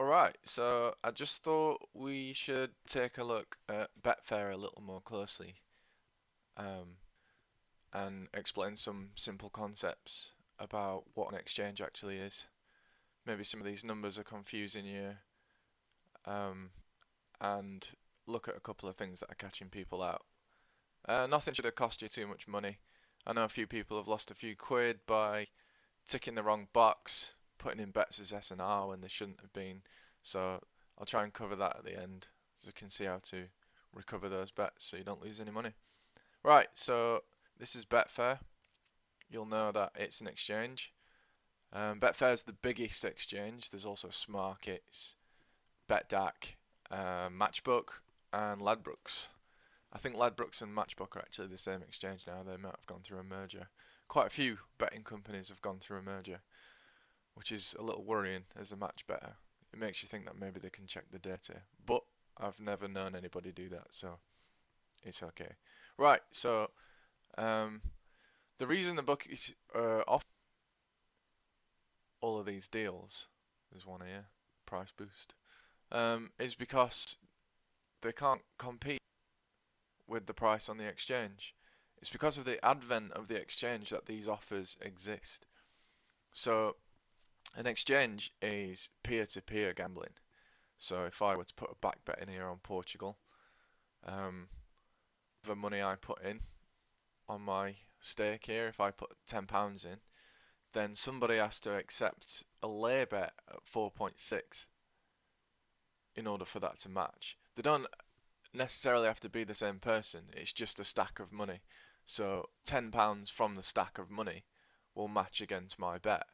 Alright, so I just thought we should take a look at Betfair a little more closely um, and explain some simple concepts about what an exchange actually is. Maybe some of these numbers are confusing you, um, and look at a couple of things that are catching people out. Nothing should have cost you too much money. I know a few people have lost a few quid by ticking the wrong box, putting in bets as S and R when they shouldn't have been. So I'll try and cover that at the end, so you can see how to recover those bets so you don't lose any money. Right, so this is Betfair. You'll know that it's an exchange. Betfair is the biggest exchange. There's also Smarkets, BetDAC, Matchbook, and Ladbrokes. I think Ladbrokes and Matchbook are actually the same exchange now. They might have gone through a merger. Quite a few betting companies have gone through a merger, which is a little worrying as a match better. It makes you think that maybe they can check the data, but I've never known anybody do that, so it's okay. Right, so um, the reason the bookies offer all of these deals, there's one here, price boost, is because they can't compete with the price on the exchange. It's because of the advent of the exchange that these offers exist. So an exchange is peer-to-peer gambling. So if I were to put a back bet in here on Portugal, the money I put in on my stake here, if I put £10 in, then somebody has to accept a lay bet at 4.6 in order for that to match. They don't necessarily have to be the same person, it's just a stack of money. So £10 from the stack of money will match against my bet.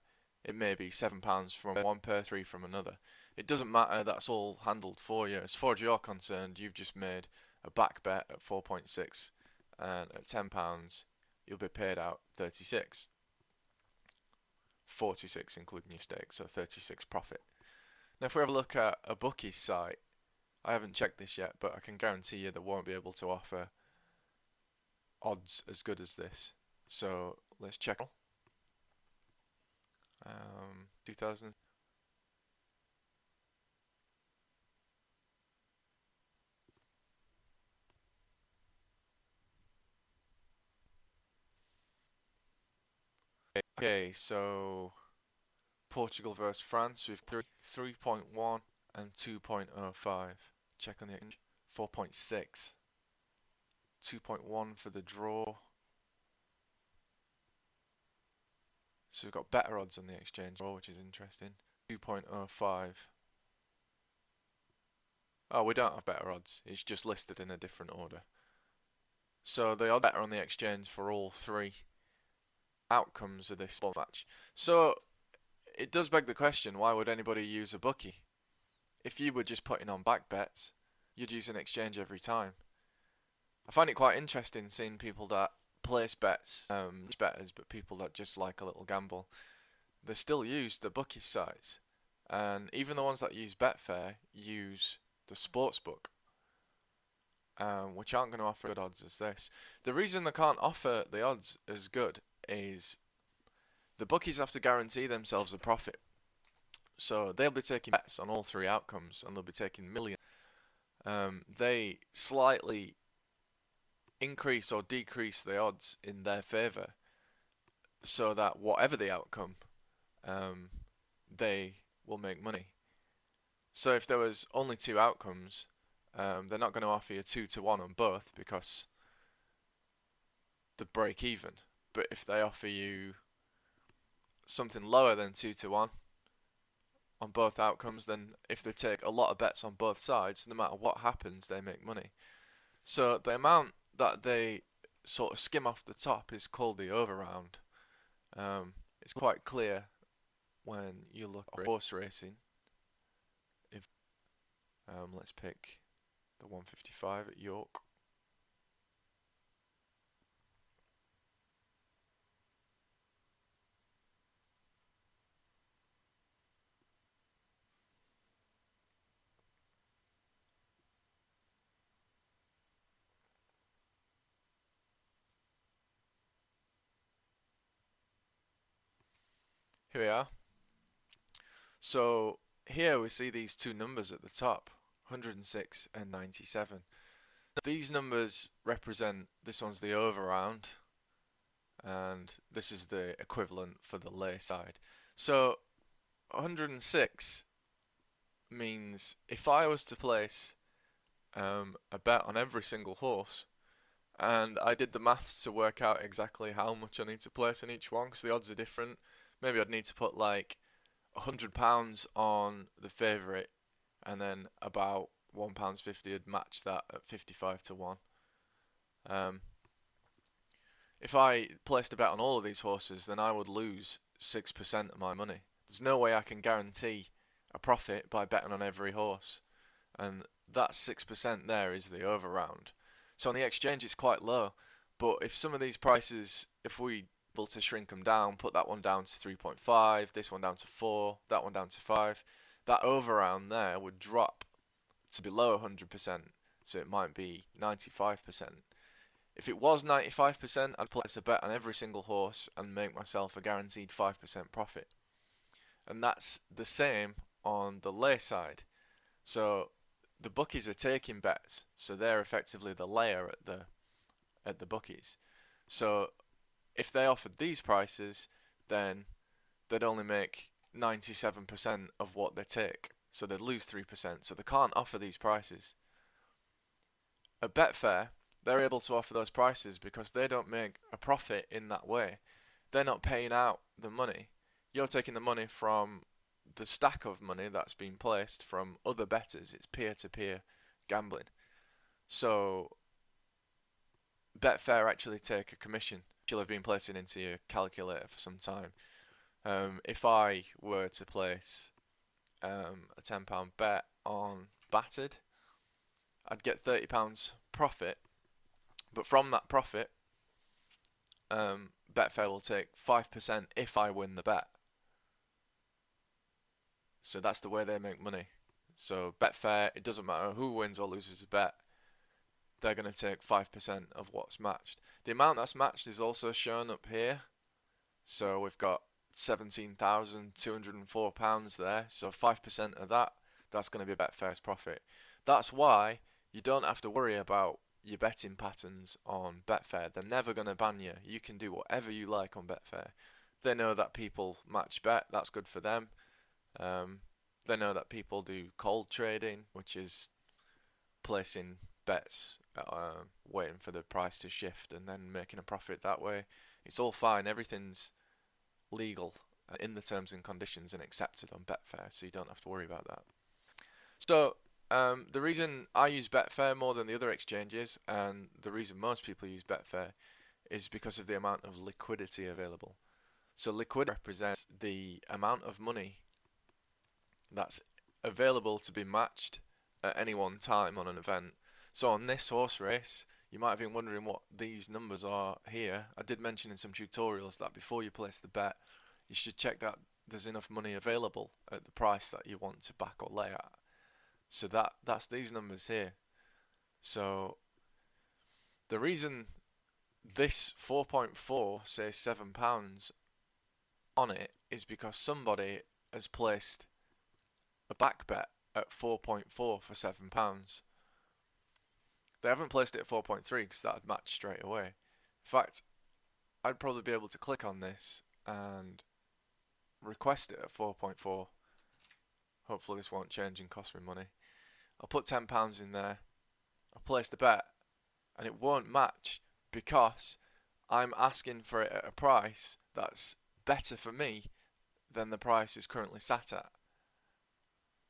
It may be £7 from one person, 3 from another. It doesn't matter, that's all handled for you. As far as you're concerned, you've just made a back bet at 4.6, and at £10 you'll be paid out 36. 46 including your stake, so 36 profit. Now if we have a look at a bookie site, I haven't checked this yet, but I can guarantee you they won't be able to offer odds as good as this. So let's check. 2000. Okay, so Portugal versus France with 3.1 and 2.05. Check on the exchange. 4.6. 2.1 for the draw. So we've got better odds on the exchange, which is interesting. 2.05. Oh, we don't have better odds. It's just listed in a different order. So they are better on the exchange for all three outcomes of this match. So it does beg the question, why would anybody use a bookie? If you were just putting on back bets, you'd use an exchange every time. I find it quite interesting seeing people that place bets, bettors, but people that just like a little gamble. They still use the bookie sites, and even the ones that use Betfair use the sportsbook, which aren't going to offer good odds as this. The reason they can't offer the odds as good is the bookies have to guarantee themselves a profit. So they'll be taking bets on all three outcomes, and they'll be taking millions. They slightly increase or decrease the odds in their favour, so that whatever the outcome, they will make money. So if there was only two outcomes, they're not going to offer you 2-1 on both because they break even. But if they offer you something lower than 2-1 on both outcomes, then if they take a lot of bets on both sides, no matter what happens, they make money. So the amount that they sort of skim off the top is called the overround. It's quite clear when you look at horse racing. If let's pick the 155 at York. Here we are. So here we see these two numbers at the top, 106 and 97. These numbers represent, this one's the over round, and this is the equivalent for the lay side. So 106 means if I was to place a bet on every single horse, and I did the maths to work out exactly how much I need to place in each one, because the odds are different. Maybe I'd need to put like £100 on the favourite, and then about £1.50 would match that at 55 to 1. If I placed a bet on all of these horses, then I would lose 6% of my money. There's no way I can guarantee a profit by betting on every horse, and that 6% there is the over round. So on the exchange it's quite low, but if some of these prices, if we able to shrink them down, put that one down to 3.5, this one down to 4, that one down to 5, that over round there would drop to below 100%, so it might be 95%. If it was 95%, I'd place a bet on every single horse and make myself a guaranteed 5% profit. And that's the same on the lay side. So the bookies are taking bets, so they're effectively the layer at the bookies. So if they offered these prices, then they'd only make 97% of what they take, so they'd lose 3%. So they can't offer these prices. At Betfair, they're able to offer those prices because they don't make a profit in that way. They're not paying out the money. You're taking the money from the stack of money that's been placed from other bettors. It's peer-to-peer gambling. So Betfair actually take a commission. You'll have been placing into your calculator for some time. If I were to place a £10 bet on Battered, I'd get £30 profit. But from that profit, Betfair will take 5% if I win the bet. So that's the way they make money. So Betfair, it doesn't matter who wins or loses a bet, they're going to take 5% of what's matched. The amount that's matched is also shown up here. So we've got £17,204 there. So 5% of that, that's going to be Betfair's profit. That's why you don't have to worry about your betting patterns on Betfair. They're never going to ban you. You can do whatever you like on Betfair. They know that people match bet. That's good for them. They know that people do cold trading, which is placing bets, waiting for the price to shift and then making a profit that way. It's all fine. Everything's legal in the terms and conditions and accepted on Betfair, so you don't have to worry about that. So the reason I use Betfair more than the other exchanges, and the reason most people use Betfair, is because of the amount of liquidity available. So liquidity represents the amount of money that's available to be matched at any one time on an event. So on this horse race, you might have been wondering what these numbers are here. I did mention in some tutorials that before you place the bet, you should check that there's enough money available at the price that you want to back or lay at. So that's these numbers here. So the reason this 4.4 says £7 on it is because somebody has placed a back bet at 4.4 for £7. They haven't placed it at 4.3 because that would match straight away. In fact, I'd probably be able to click on this and request it at 4.4. Hopefully this won't change and cost me money. I'll put £10 in there. I'll place the bet and it won't match because I'm asking for it at a price that's better for me than the price is currently sat at.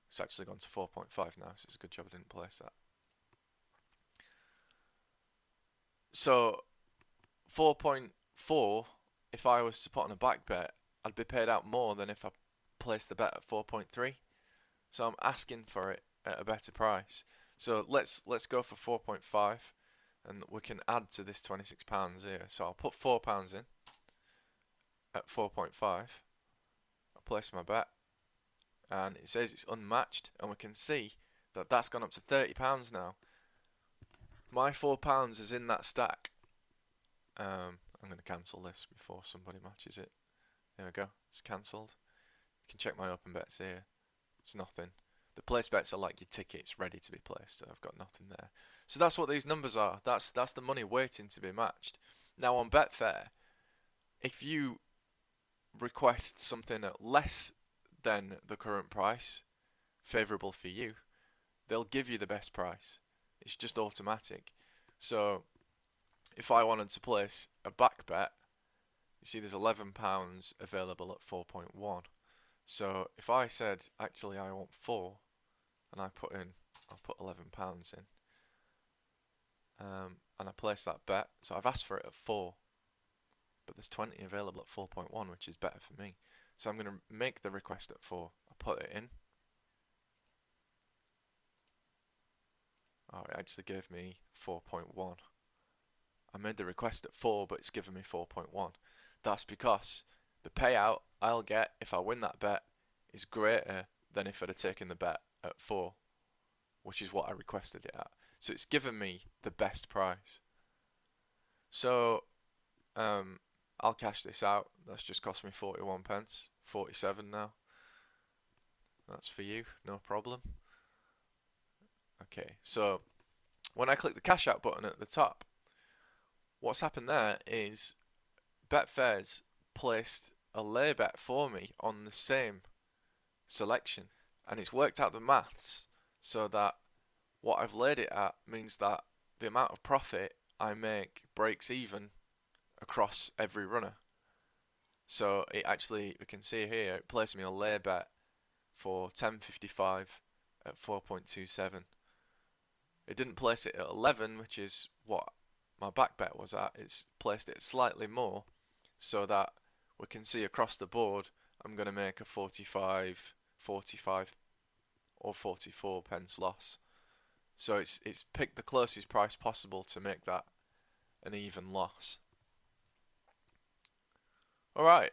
It's actually gone to 4.5 now, so it's a good job I didn't place that. So 4.4, if I was to put on a back bet, I'd be paid out more than if I placed the bet at 4.3. So I'm asking for it at a better price. So let's go for 4.5, and we can add to this £26 here. So I'll put £4 in at 4.5. I'll place my bet, and it says it's unmatched, and we can see that that's gone up to £30 now. My £4 is in that stack. I'm going to cancel this before somebody matches it. There we go, it's cancelled. You can check my open bets here. It's nothing. The place bets are like your tickets ready to be placed, so I've got nothing there. So that's what these numbers are. That's the money waiting to be matched. Now on Betfair, if you request something at less than the current price, favourable for you, they'll give you the best price. It's just automatic. So if I wanted to place a back bet, you see there's £11 available at 4.1. So if I said actually I want 4, and I'll put £11 in, and I place that bet. So I've asked for it at 4, but there's 20 available at 4.1, which is better for me. So I'm going to make the request at 4. I put it in. Oh, it actually gave me 4.1. I made the request at 4, but it's given me 4.1. That's because the payout I'll get if I win that bet is greater than if I'd have taken the bet at 4, which is what I requested it at. So it's given me the best price. So I'll cash this out. That's just cost me 41 pence, 47 now. That's for you, no problem. Okay, so when I click the cash out button at the top, what's happened there is Betfair's placed a lay bet for me on the same selection, and it's worked out the maths so that what I've laid it at means that the amount of profit I make breaks even across every runner. So it actually, we can see here, it placed me a lay bet for 10.55 at 4.27. It didn't place it at 11, which is what my back bet was at. It's placed it slightly more so that we can see across the board I'm going to make a 45 or 44 pence loss. So it's picked the closest price possible to make that an even loss. Alright,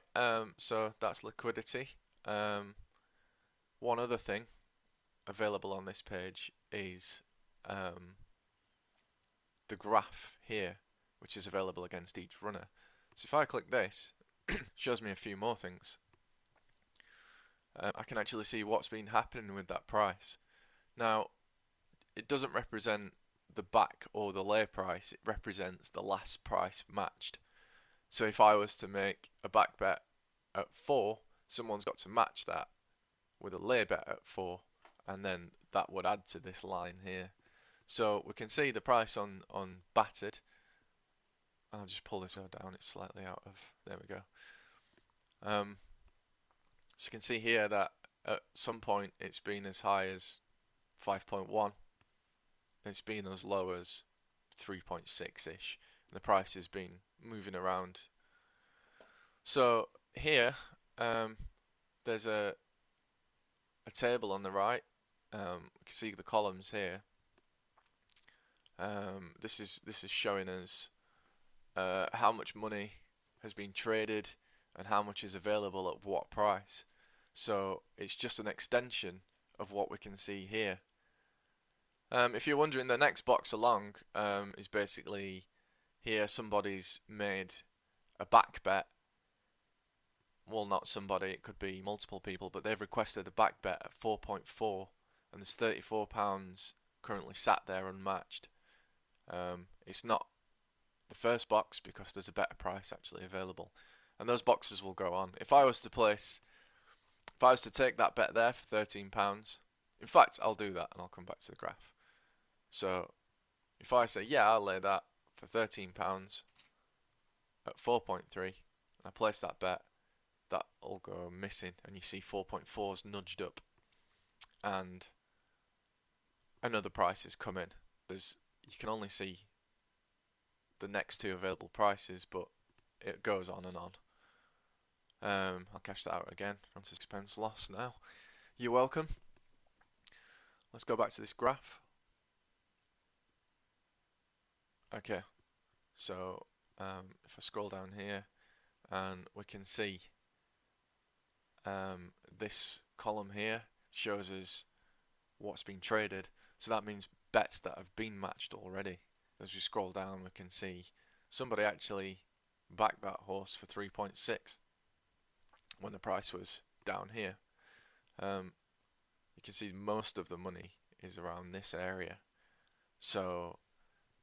so that's liquidity. One other thing available on this page is the graph here, which is available against each runner. So if I click this, it shows me a few more things. I can actually see what's been happening with that price. Now, it doesn't represent the back or the lay price, it represents the last price matched. So if I was to make a back bet at 4, someone's got to match that with a lay bet at 4, and then that would add to this line here. So we can see the price on battered. I'll just pull this down, it's slightly out of, there we go. So you can see here that at some point it's been as high as 5.1. It's been as low as 3.6-ish. The price has been moving around. So here, there's a table on the right. You can see the columns here. This is showing us how much money has been traded and how much is available at what price. So it's just an extension of what we can see here. If you're wondering, the next box along is basically here somebody's made a back bet. Well, not somebody, it could be multiple people, but they've requested a back bet at 4.4, and there's £34 currently sat there unmatched. It's not the first box because there's a better price actually available, and those boxes will go on. If I was to take that bet there for £13, in fact, I'll do that and I'll come back to the graph. So if I say, yeah, I'll lay that for £13 at 4.3, and I place that bet, that'll go missing, and you see 4.4's nudged up, and another price has come in. You can only see the next two available prices, but it goes on and on. I'll cash that out again. On to £6 loss now. You're welcome. Let's go back to this graph. Okay, so if I scroll down here, and we can see this column here shows us what's been traded. So that means bets that have been matched already. As we scroll down, we can see somebody actually backed that horse for 3.6 when the price was down here. you can see most of the money is around this area. So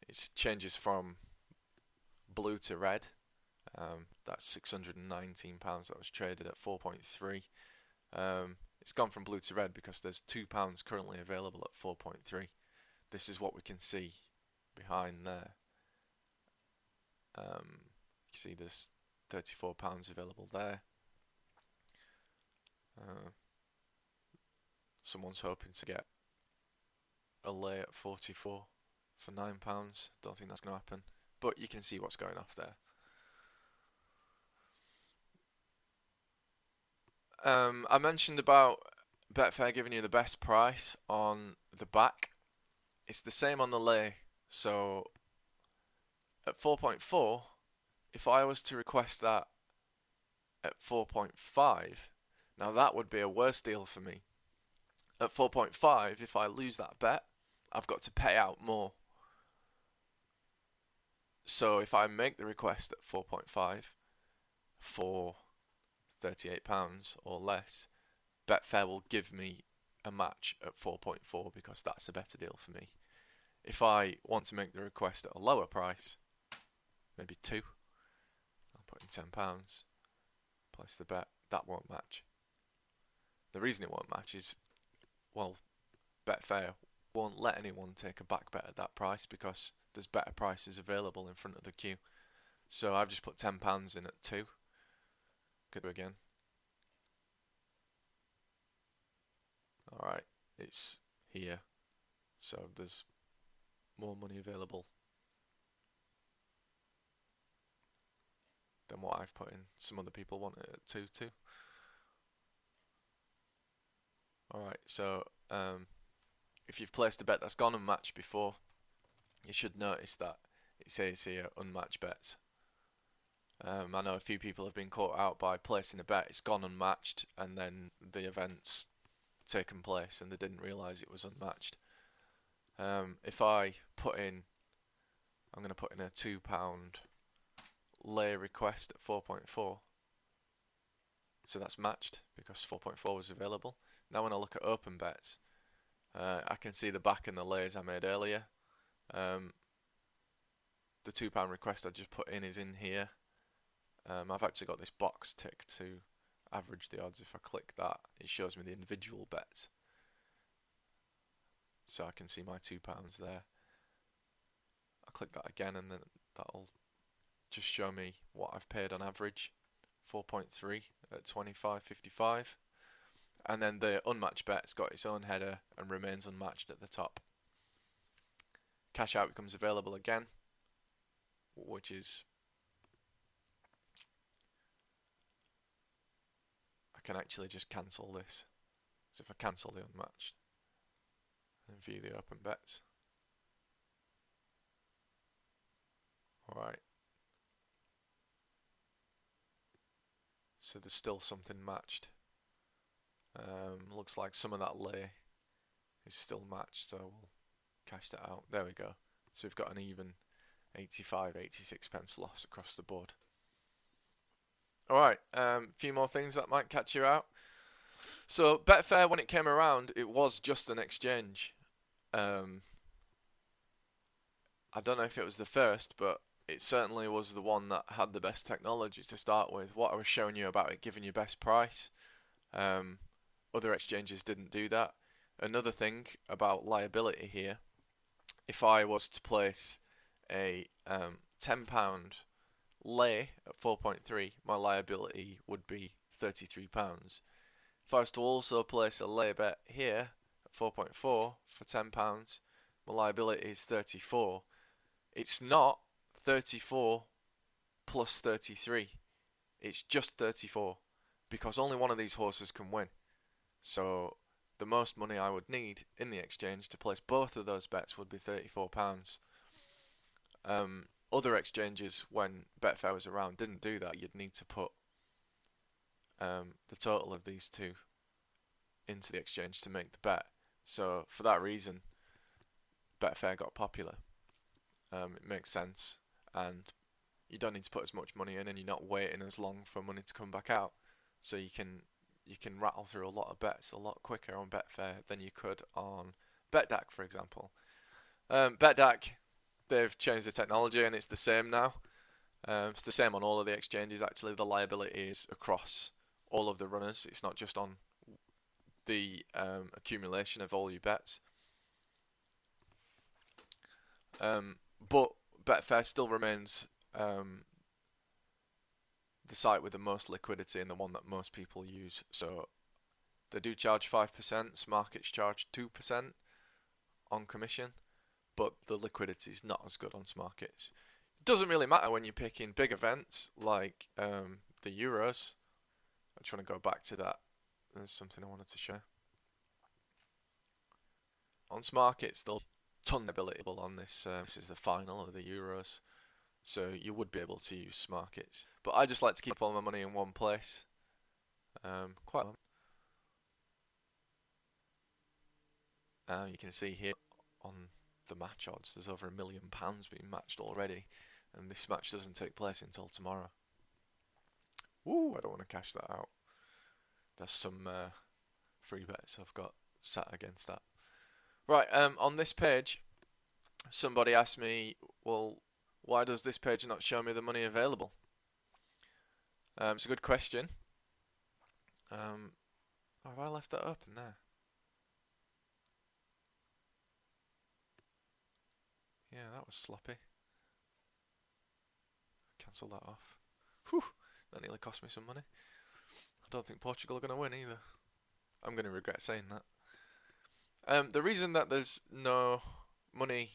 it changes from blue to red. That's £619 that was traded at 4.3. It's gone from blue to red because there's £2 currently available at 4.3. This is what we can see behind there. You see there's £34 available there. Someone's hoping to get a lay at 44 for £9. Don't think that's going to happen, but you can see what's going off there. I mentioned about Betfair giving you the best price on the back. It's the same on the lay. So at 4.4, if I was to request that at 4.5, now that would be a worse deal for me. At 4.5, if I lose that bet, I've got to pay out more. So if I make the request at 4.5 for £38 or less, Betfair will give me a match at 4.4 because that's a better deal for me. If I want to make the request at a lower price, maybe 2, I'll put in £10, place the bet, that won't match. The reason it won't match is, well, Betfair won't let anyone take a back bet at that price because there's better prices available in front of the queue. So I've just put £10 in at 2. Go again. Alright, it's here. So there's more money available than what I've put in. Some other people want it at 2 too. Alright, so if you've placed a bet that's gone unmatched before, you should notice that it says here unmatched bets. I know a few people have been caught out by placing a bet, it's gone unmatched, and then the event's taken place and they didn't realise it was unmatched. If I put in, I'm going to put in a £2 lay request at 4.4, so that's matched because 4.4 was available. Now when I look at open bets, I can see the back and the lays I made earlier. The £2 request I just put in is in here. I've actually got this box ticked to average the odds. If I click that, it shows me the individual bets. So I can see my £2 there. I'll click that again and then that'll just show me what I've paid on average. 4.3 at 25.55. And then the unmatched bet's got its own header and remains unmatched at the top. Cash out becomes available again, which is, I can actually just cancel this. So if I cancel the unmatched and view the open bets. Alright. So there's still something matched. Looks like some of that lay is still matched, so we'll cash that out. There we go. So we've got an even 85-86 pence loss across the board. Alright, few more things that might catch you out. So Betfair, when it came around, it was just an exchange. I don't know if it was the first, but it certainly was the one that had the best technology to start with. What I was showing you about it giving you best price. Other exchanges didn't do that. Another thing about liability here, if I was to place a £10 lay at 4.3, my liability would be £33. If I was to also place a lay bet here at 4.4 for £10, my liability is 34. It's not 34 plus 33. It's just 34 because only one of these horses can win. So the most money I would need in the exchange to place both of those bets would be £34. Other exchanges, when Betfair was around, didn't do that. You'd need to put the total of these two into the exchange to make the bet. So for that reason, Betfair got popular. It makes sense, and you don't need to put as much money in, and you're not waiting as long for money to come back out. So you can you can rattle through a lot of bets a lot quicker on Betfair than you could on BetDAQ, for example. BetDAQ, they've changed the technology and it's the same now. It's the same on all of the exchanges. Actually, the liability is across all of the runners. It's not just on the accumulation of all your bets. But Betfair still remains the site with the most liquidity and the one that most people use. So they do charge 5%, Smarkets charge 2% on commission, but the liquidity is not as good on Smarkets. It doesn't really matter when you're picking big events like the Euros. I just want to go back to that. There's something I wanted to share. On Smarkets, there'll be a ton of ability on this. This is the final of the Euros, so you would be able to use Smarkets. But I just like to keep all my money in one place. Quite a lot. You can see here on the match odds, there's over £1 million being matched already, and this match doesn't take place until tomorrow. Woo! I don't want to cash that out. There's some free bets I've got sat against that. Right, on this page, somebody asked me, well, why does this page not show me the money available? It's a good question. Have I left that open there? Yeah, that was sloppy. Cancel that off. Whew, that nearly cost me some money. I don't think Portugal are going to win either. I'm going to regret saying that. The reason that there's no money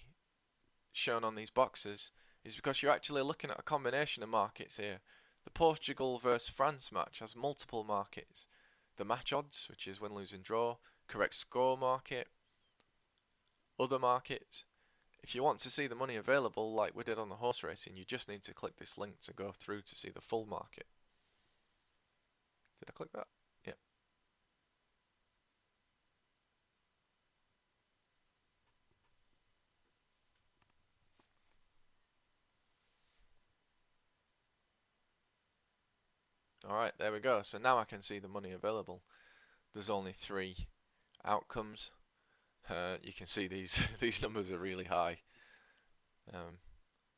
shown on these boxes is because you're actually looking at a combination of markets here. The Portugal versus France match has multiple markets. The match odds, which is win, lose and draw, correct score market, other markets. If you want to see the money available like we did on the horse racing, you just need to click this link to go through to see the full market. Did I click that? Yeah. Alright, there we go. So now I can see the money available. There's only 3 outcomes. You can see these these numbers are really high.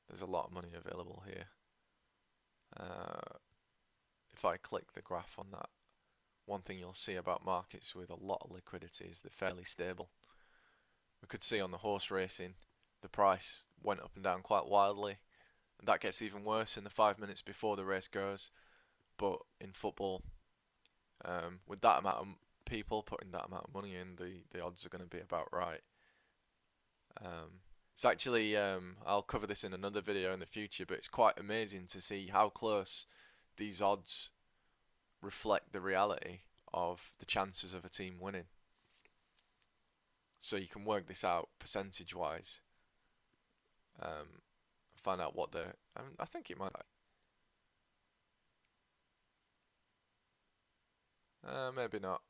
There's a lot of money available here. If I click the graph on that, one thing you'll see about markets with a lot of liquidity is they're fairly stable. We could see on the horse racing, the price went up and down quite wildly, and that gets even worse in the 5 minutes before the race goes. But in football, with that amount of people putting that amount of money in, the odds are going to be about right. It's actually, I'll cover this in another video in the future, but it's quite amazing to see how close these odds reflect the reality of the chances of a team winning. So you can work this out percentage wise, find out what I think it might. Maybe not.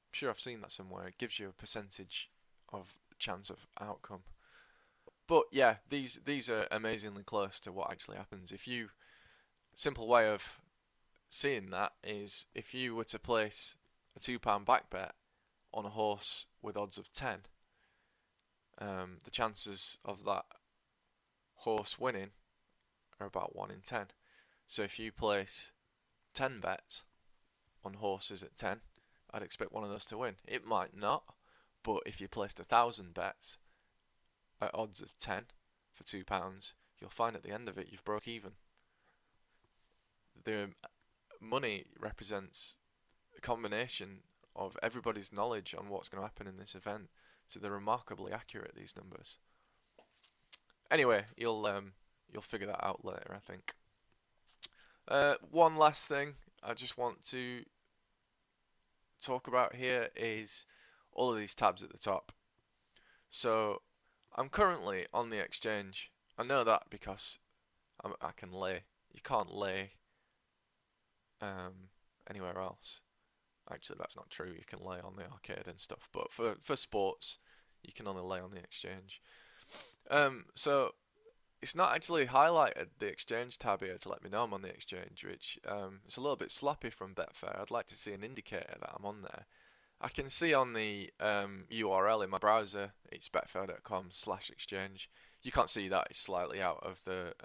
I'm sure I've seen that somewhere. It gives you a percentage of chance of outcome. But yeah, these are amazingly close to what actually happens. Simple way of seeing that is if you were to place a £2 back bet on a horse with odds of 10, the chances of that horse winning are about 1 in 10. So if you place 10 bets on horses at 10, I'd expect one of those to win. It might not, but if you placed 1,000 bets at odds of 10 for £2, you'll find at the end of it you've broke even. The money represents a combination of everybody's knowledge on what's going to happen in this event, so they're remarkably accurate, these numbers. Anyway, you'll figure that out later, I think. One last thing I just want to talk about here is all of these tabs at the top. So I'm currently on the exchange. I know that because I can lay. You can't lay anywhere else. Actually, that's not true. You can lay on the arcade and stuff, but for sports, you can only lay on the exchange. So it's not actually highlighted the exchange tab here to let me know I'm on the exchange, which it's a little bit sloppy from Betfair. I'd like to see an indicator that I'm on there. I can see on the URL in my browser, it's betfair.com/exchange. You can't see that, it's slightly out of the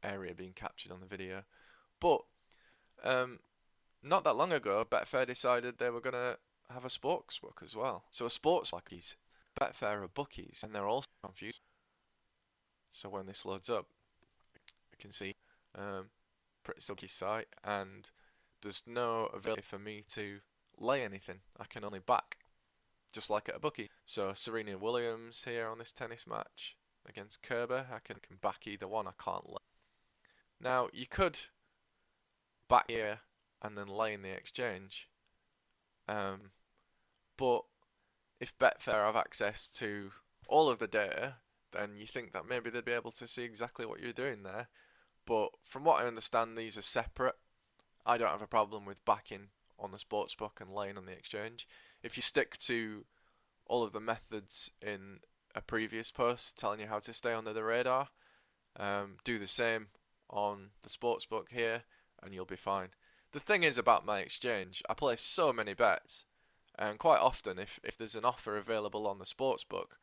area being captured on the video. But um, not that long ago, Betfair decided they were going to have a sportsbook as well. So a sportsbook is Betfair are bookies, and they're also confused. So when this loads up, you can see pretty silky site, and there's no ability for me to lay anything. I can only back, just like at a bookie. So Serena Williams here on this tennis match against Kerber, I can back either one. I can't lay. Now you could back here and then lay in the exchange, but if Betfair have access to all of the data, then you think that maybe they'd be able to see exactly what you're doing there. But from what I understand, these are separate. I don't have a problem with backing on the sportsbook and laying on the exchange. If you stick to all of the methods in a previous post telling you how to stay under the radar, do the same on the sportsbook here and you'll be fine. The thing is about my exchange, I place so many bets, and quite often if there's an offer available on the sportsbook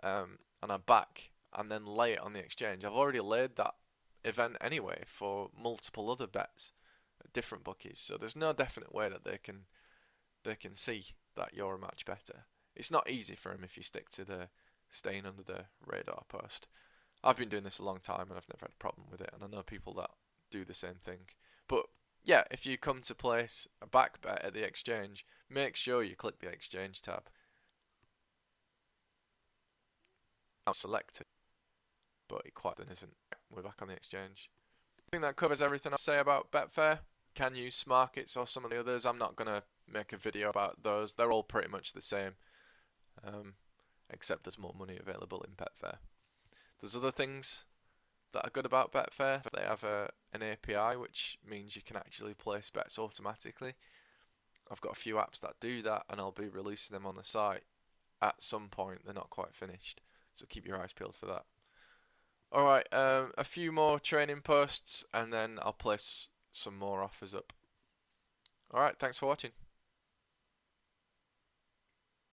and I back and then lay it on the exchange, I've already laid that event anyway for multiple other bets at different bookies, so there's no definite way that they can see that you're a match better. It's not easy for them if you stick to the staying under the radar post. I've been doing this a long time and I've never had a problem with it, and I know people that do the same thing. But yeah, if you come to place a back bet at the exchange, make sure you click the exchange tab. Now select it, but it quite isn't. We're back on the exchange. I think that covers everything I'll say about Betfair. Can use Smarkets or some of the others. I'm not going to make a video about those. They're all pretty much the same, except there's more money available in Betfair. There's other things that are good about Betfair. They have an API, which means you can actually place bets automatically. I've got a few apps that do that, and I'll be releasing them on the site at some point. They're not quite finished, so keep your eyes peeled for that. Alright, a few more training posts, and then I'll place some more offers up. Alright, thanks for watching.